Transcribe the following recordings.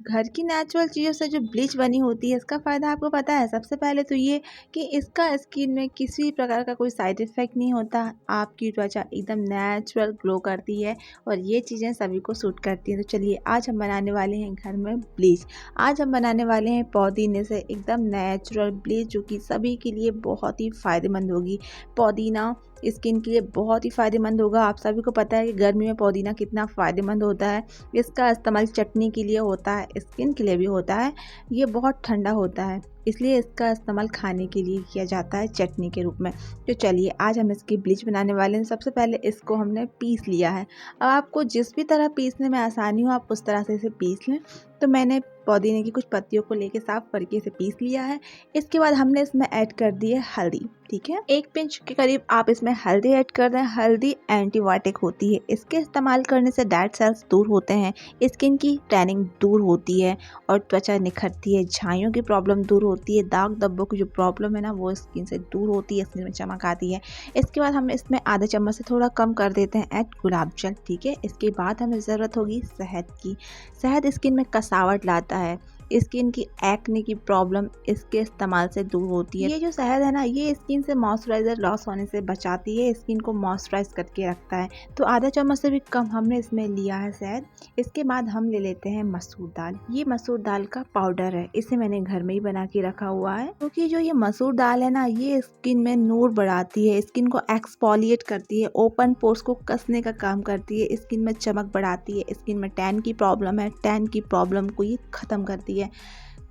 घर की नेचुरल चीज़ों से जो ब्लीच बनी होती है इसका फ़ायदा आपको पता है। सबसे पहले तो ये कि इसका स्किन में किसी प्रकार का कोई साइड इफ़ेक्ट नहीं होता। आपकी त्वचा एकदम नेचुरल ग्लो करती है और ये चीज़ें सभी को सूट करती हैं। तो चलिए आज हम बनाने वाले हैं घर में ब्लीच। आज हम बनाने वाले हैं पुदीने से एकदम नेचुरल ब्लीच, जो कि सभी के लिए बहुत ही फ़ायदेमंद होगी। पुदीना स्किन के लिए बहुत ही फ़ायदेमंद होगा। आप सभी को पता है कि गर्मी में पुदीना कितना फ़ायदेमंद होता है। इसका इस्तेमाल चटनी के लिए होता है, स्किन के लिए भी होता है। ये बहुत ठंडा होता है, इसलिए इसका इस्तेमाल खाने के लिए किया जाता है चटनी के रूप में। तो चलिए आज हम इसकी ब्लीच बनाने वाले हैं। सबसे पहले इसको हमने पीस लिया है। अब आपको जिस भी तरह पीसने में आसानी हो आप उस तरह से इसे पीस लें। तो मैंने पुदीने की कुछ पत्तियों को लेके साफ करके इसे पीस लिया है। इसके बाद हमने इसमें ऐड कर दी है हल्दी। ठीक है, 1 पिंच के करीब आप इसमें हल्दी ऐड कर दें। हल्दी एंटीबायोटिक होती है, इसके इस्तेमाल करने से डेड सेल्स दूर होते हैं, स्किन की टैनिंग दूर होती है और त्वचा निखरती है, झाइयों की प्रॉब्लम दूर होती है, दाग धब्बों की जो प्रॉब्लम है ना वो स्किन से दूर होती है, स्किन में चमक आती है। इसके बाद हम इसमें आधे चम्मच से थोड़ा कम कर देते हैं ऐड गुलाब जल। ठीक है, इसके बाद हमें ज़रूरत होगी शहद की। शहद स्किन में कसावट लाता है, स्किन की एक्ने की प्रॉब्लम इसके इस्तेमाल से दूर होती है। ये जो शहद है ना ये स्किन से मॉइस्चराइज़र लॉस होने से बचाती है, स्किन को मॉइस्चराइज करके रखता है। तो आधा चम्मच से भी कम हमने इसमें लिया है शहद। इसके बाद हम ले लेते हैं मसूर दाल। ये मसूर दाल का पाउडर है, इसे मैंने घर में ही बना के रखा हुआ है। क्योंकि जो ये मसूर दाल है ना ये स्किन में नूर बढ़ाती है, स्किन को एक्सफोलिएट करती है, ओपन पोर्स को कसने का काम करती है, स्किन में चमक बढ़ाती है, स्किन में टैन की प्रॉब्लम है टैन की प्रॉब्लम को ये ख़त्म करती है।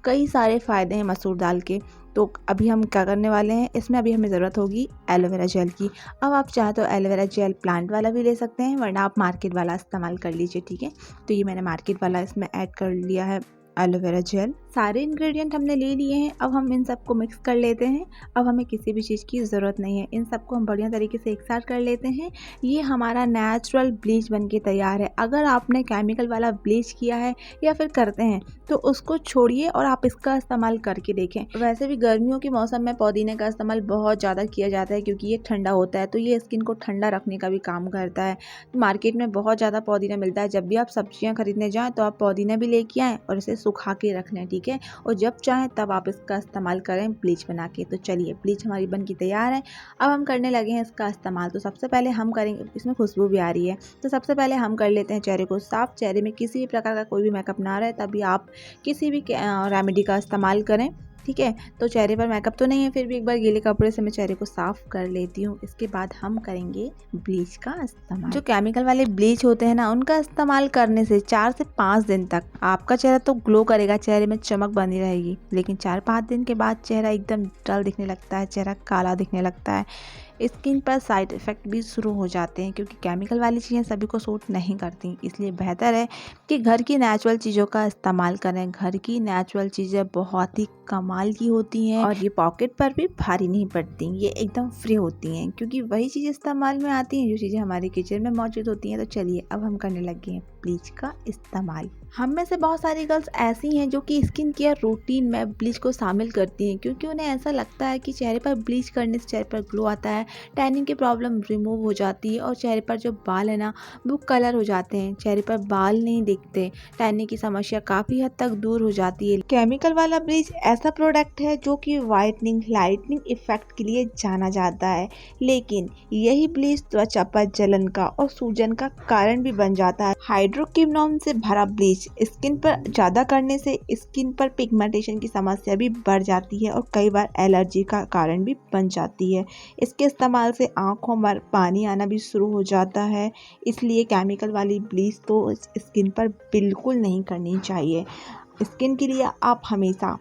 कई सारे फ़ायदे हैं मसूर दाल के। तो अभी हम क्या करने वाले हैं, इसमें अभी हमें ज़रूरत होगी एलोवेरा जेल की। अब आप चाहे तो एलोवेरा जेल प्लांट वाला भी ले सकते हैं, वरना आप मार्केट वाला इस्तेमाल कर लीजिए। ठीक है, तो ये मैंने मार्केट वाला इसमें ऐड कर लिया है एलोवेरा जेल। सारे इंग्रेडिएंट हमने ले लिए हैं। अब हम इन सबको मिक्स कर लेते हैं। अब हमें किसी भी चीज़ की ज़रूरत नहीं है, इन सबको हम बढ़िया तरीके से एक साथ कर लेते हैं। ये हमारा नेचुरल ब्लीच बनके तैयार है। अगर आपने केमिकल वाला ब्लीच किया है या फिर करते हैं तो उसको छोड़िए और आप इसका इस्तेमाल करके देखें। वैसे भी गर्मियों के मौसम में पुदीने का इस्तेमाल बहुत ज़्यादा किया जाता है क्योंकि ये ठंडा होता है, तो ये स्किन को ठंडा रखने का भी काम करता है। मार्केट में बहुत ज़्यादा पुदीना मिलता है, जब भी आप सब्जियाँ खरीदने जाएँ तो आप पुदीना भी लेके आएँ और इसे सुखा के रख लें। ठीक है, और जब चाहें तब आप इसका इस्तेमाल करें ब्लीच बना के। तो चलिए ब्लीच हमारी बन की तैयार है। अब हम करने लगे हैं इसका इस्तेमाल। तो सबसे पहले हम करेंगे, इसमें खुशबू भी आ रही है, तो सबसे पहले हम कर लेते हैं चेहरे को साफ। चेहरे में किसी भी प्रकार का कोई भी मेकअप ना रहे तभी आप किसी भी रेमेडी का इस्तेमाल करें। ठीक है, तो चेहरे पर मेकअप तो नहीं है, फिर भी एक बार गीले कपड़े से मैं चेहरे को साफ कर लेती हूँ। इसके बाद हम करेंगे ब्लीच का इस्तेमाल। जो केमिकल वाले ब्लीच होते हैं ना उनका इस्तेमाल करने से 4 से 5 दिन तक आपका चेहरा तो ग्लो करेगा, चेहरे में चमक बनी रहेगी, लेकिन 4-5 दिन के बाद चेहरा एकदम डल दिखने लगता है, चेहरा काला दिखने लगता है, स्किन पर साइड इफ़ेक्ट भी शुरू हो जाते हैं क्योंकि केमिकल वाली चीज़ें सभी को सूट नहीं करती। इसलिए बेहतर है कि घर की नेचुरल चीज़ों का इस्तेमाल करें। घर की नेचुरल चीज़ें बहुत ही कमाल की होती हैं और ये पॉकेट पर भी भारी नहीं पड़ती, ये एकदम फ्री होती हैं क्योंकि वही चीज़ें इस्तेमाल में आती हैं जो चीज़ें हमारे किचन में मौजूद होती हैं। तो चलिए अब हम करने लगे हैं ब्लीच का इस्तेमाल। हम में से बहुत सारी गर्ल्स ऐसी हैं जो कि स्किन केयर रूटीन में ब्लीच को शामिल करती हैं क्योंकि उन्हें ऐसा लगता है कि चेहरे पर ब्लीच करने से चेहरे पर ग्लो आता है, टैनिंग की प्रॉब्लम रिमूव हो जाती है और चेहरे पर जो बाल है ना वो कलर हो जाते हैं, चेहरे पर बाल नहीं दिखते, टैनिंग की समस्या काफ़ी हद तक दूर हो जाती है। केमिकल वाला ब्लीच ऐसा प्रोडक्ट है जो कि वाइटनिंग लाइटनिंग इफेक्ट के लिए जाना जाता है, लेकिन यही ब्लीच त्वचा पर जलन का और सूजन का कारण भी बन जाता है। हाइड्रोक्विनोन से भरा ब्लीच स्किन पर ज़्यादा करने से स्किन पर पिगमेंटेशन की समस्या भी बढ़ जाती है और कई बार एलर्जी का कारण भी बन जाती है। इसके इस्तेमाल से आँखों में पानी आना भी शुरू हो जाता है, इसलिए केमिकल वाली ब्लीच तो स्किन पर बिल्कुल नहीं करनी चाहिए। स्किन के लिए आप हमेशा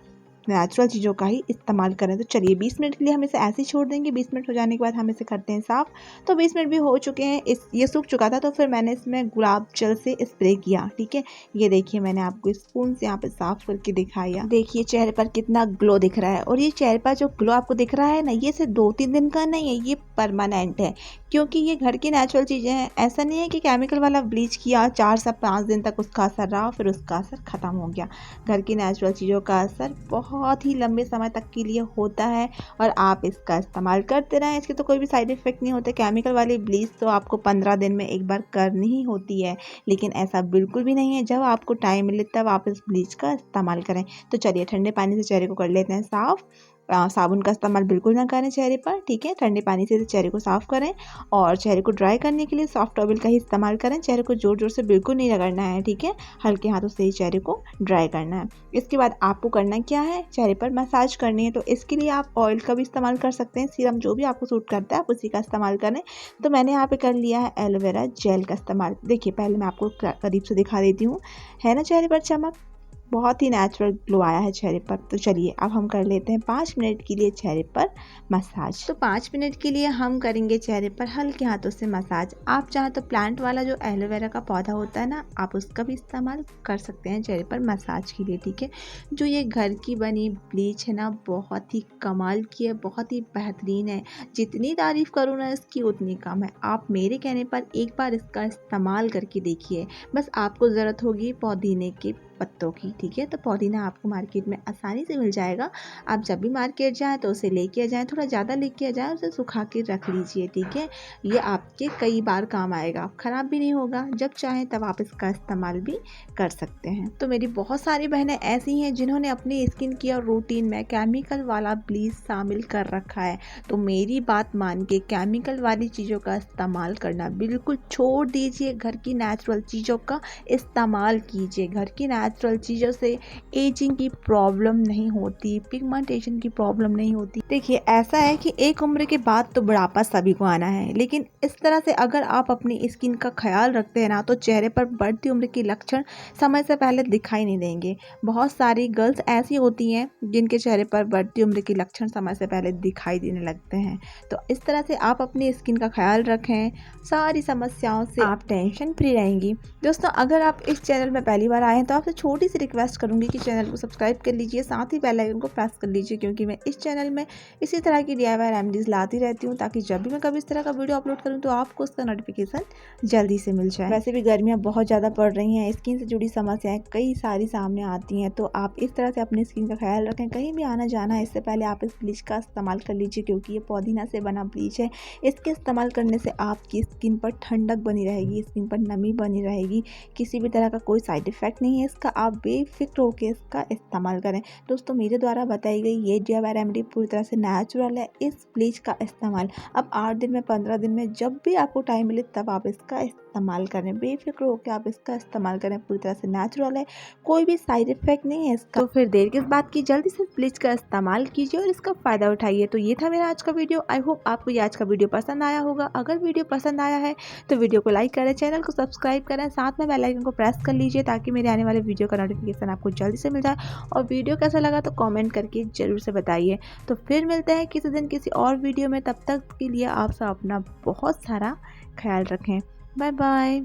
नेचुरल चीज़ों का ही इस्तेमाल करें। तो चलिए 20 मिनट के लिए हम इसे ऐसे ही छोड़ देंगे। 20 मिनट हो जाने के बाद हम इसे करते हैं साफ़। तो 20 मिनट भी हो चुके हैं, ये सूख चुका था तो फिर मैंने इसमें गुलाब जल से स्प्रे किया। ठीक है, ये देखिए मैंने आपको स्पून से यहाँ पे साफ़ करके दिखाया। देखिए चेहरे पर कितना ग्लो दिख रहा है और ये चेहरे पर जो ग्लो आपको दिख रहा है ना ये सिर्फ 2-3 दिन का नहीं है, ये परमानेंट है क्योंकि ये घर की नेचुरल चीज़ें हैं। ऐसा नहीं है कि केमिकल वाला ब्लीच किया 4 से 5 दिन तक उसका असर रहा फिर उसका असर ख़त्म हो गया। घर की नेचुरल चीज़ों का असर बहुत बहुत ही लंबे समय तक के लिए होता है और आप इसका इस्तेमाल करते रहें। इसके तो कोई भी साइड इफ़ेक्ट नहीं होते। केमिकल वाली ब्लीच तो आपको 15 दिन में एक बार करनी ही होती है, लेकिन ऐसा बिल्कुल भी नहीं है। जब आपको टाइम मिले तब आप इस ब्लीच का इस्तेमाल करें। तो चलिए ठंडे पानी से चेहरे को कर लेते हैं साफ़। साबुन का इस्तेमाल बिल्कुल ना करें चेहरे पर, ठीक है। ठंडे पानी से चेहरे को साफ़ करें और चेहरे को ड्राई करने के लिए सॉफ्ट टॉवल का ही इस्तेमाल करें। चेहरे को ज़ोर ज़ोर से बिल्कुल नहीं रगड़ना है, ठीक है। हल्के हाथों से ही चेहरे को ड्राई करना है। इसके बाद आपको करना क्या है, चेहरे पर मसाज करनी है। तो इसके लिए आप ऑयल का भी इस्तेमाल कर सकते हैं, सीरम जो भी आपको सूट करता है आप उसी का इस्तेमाल करें। तो मैंने यहाँ पे कर लिया है एलोवेरा जेल का इस्तेमाल। देखिए पहले मैं आपको करीब से दिखा देती हूँ, है ना चेहरे पर चमक, बहुत ही नेचुरल ग्लो आया है चेहरे पर। तो चलिए अब हम कर लेते हैं 5 मिनट के लिए चेहरे पर मसाज। तो 5 मिनट के लिए हम करेंगे चेहरे पर हल्के हाथों से मसाज। आप चाहें तो प्लांट वाला जो एलोवेरा का पौधा होता है ना, आप उसका भी इस्तेमाल कर सकते हैं चेहरे पर मसाज के लिए, ठीक है। जो ये घर की बनी ब्लीच है ना, बहुत ही कमाल की है, बहुत ही बेहतरीन है। जितनी तारीफ़ करूँ ना इसकी उतनी कम है। आप मेरे कहने पर एक बार इसका इस्तेमाल करके देखिए। बस आपको ज़रूरत होगी पुदीने के पत्तों की, ठीक है। तो पुदीना आपको मार्केट में आसानी से मिल जाएगा। आप जब भी मार्केट जाएँ तो उसे लेके आ जाएँ, थोड़ा ज़्यादा लेके आ जाएँ, उसे सुखा के रख लीजिए, ठीक है। ये आपके कई बार काम आएगा, ख़राब भी नहीं होगा। जब चाहें तब आप इसका इस्तेमाल भी कर सकते हैं। तो मेरी बहुत सारी बहनें ऐसी हैं जिन्होंने अपनी स्किन केयर रूटीन में केमिकल वाला ब्लीच शामिल कर रखा है। तो मेरी बात मान के केमिकल वाली चीज़ों का इस्तेमाल करना बिल्कुल छोड़ दीजिए। घर की नेचुरल चीज़ों का इस्तेमाल कीजिए। घर की नेचुरल चीज़ों से एजिंग की प्रॉब्लम नहीं होती, पिगमेंटेशन की प्रॉब्लम नहीं होती। देखिए ऐसा है कि एक उम्र के बाद तो बुढ़ापा सभी को आना है, लेकिन इस तरह से अगर आप अपनी स्किन का ख्याल रखते हैं ना, तो चेहरे पर बढ़ती उम्र के लक्षण समय से पहले दिखाई नहीं देंगे। बहुत सारी गर्ल्स ऐसी होती हैं जिनके चेहरे पर बढ़ती उम्र के लक्षण समय से पहले दिखाई देने लगते हैं। तो इस तरह से आप अपनी स्किन का ख्याल रखें, सारी समस्याओं से आप टेंशन फ्री रहेंगी। दोस्तों अगर आप इस चैनल में पहली बार आए हैं तो आपसे छोटी सी रिक्वेस्ट करूंगी कि चैनल को सब्सक्राइब कर लीजिए, साथ ही बेल आइकन को प्रेस कर लीजिए, क्योंकि मैं इस चैनल में इसी तरह की DIY रेमेडीज़ लाती रहती हूँ, ताकि जब भी मैं कभी इस तरह का वीडियो अपलोड करूँ तो आपको उसका नोटिफिकेशन जल्दी से मिल जाए। वैसे भी गर्मियाँ बहुत ज़्यादा पड़ रही हैं, स्किन से जुड़ी समस्याएँ कई सारी सामने आती हैं। तो आप इस तरह से अपनी स्किन का ख्याल रखें। कहीं भी आना जाना है इससे पहले आप इस ब्लीच का इस्तेमाल कर लीजिए, क्योंकि ये पुदीना से बना ब्लीच है। इसके इस्तेमाल करने से आपकी स्किन पर ठंडक बनी रहेगी, स्किन पर नमी बनी रहेगी, किसी भी तरह का कोई साइड इफ़ेक्ट नहीं है इसका। आप बेफिक्र होकर इसका इस्तेमाल करें। दोस्तों मेरे द्वारा बताई गई ये DIY रेमेडी पूरी तरह से नेचुरल है। इस ब्लीच का इस्तेमाल अब 8 दिन में, 15 दिन में, जब भी आपको टाइम मिले तब आप इसका इस्तेमाल करें। बेफिक्र होकर आप इसका इस्तेमाल करें, पूरी तरह से नेचुरल है, कोई भी साइड इफ़ेक्ट नहीं है इसका। तो फिर देर किस बात की, जल्दी से ब्लीच का इस्तेमाल कीजिए और इसका फ़ायदा उठाइए। तो ये था मेरा आज का वीडियो। आई होप आपको ये आज का वीडियो पसंद आया होगा। अगर वीडियो पसंद आया है तो वीडियो को लाइक करें, चैनल को सब्सक्राइब करें, साथ में बेल आइकन को प्रेस कर लीजिए, ताकि मेरे आने वाले वीडियो का नोटिफिकेशन आपको जल्दी से मिल जाए। और वीडियो कैसा लगा तो कमेंट करके ज़रूर से बताइए। तो फिर मिलते हैं किसी दिन किसी और वीडियो में। तब तक के लिए आप सब अपना बहुत सारा ख्याल रखें। Bye bye.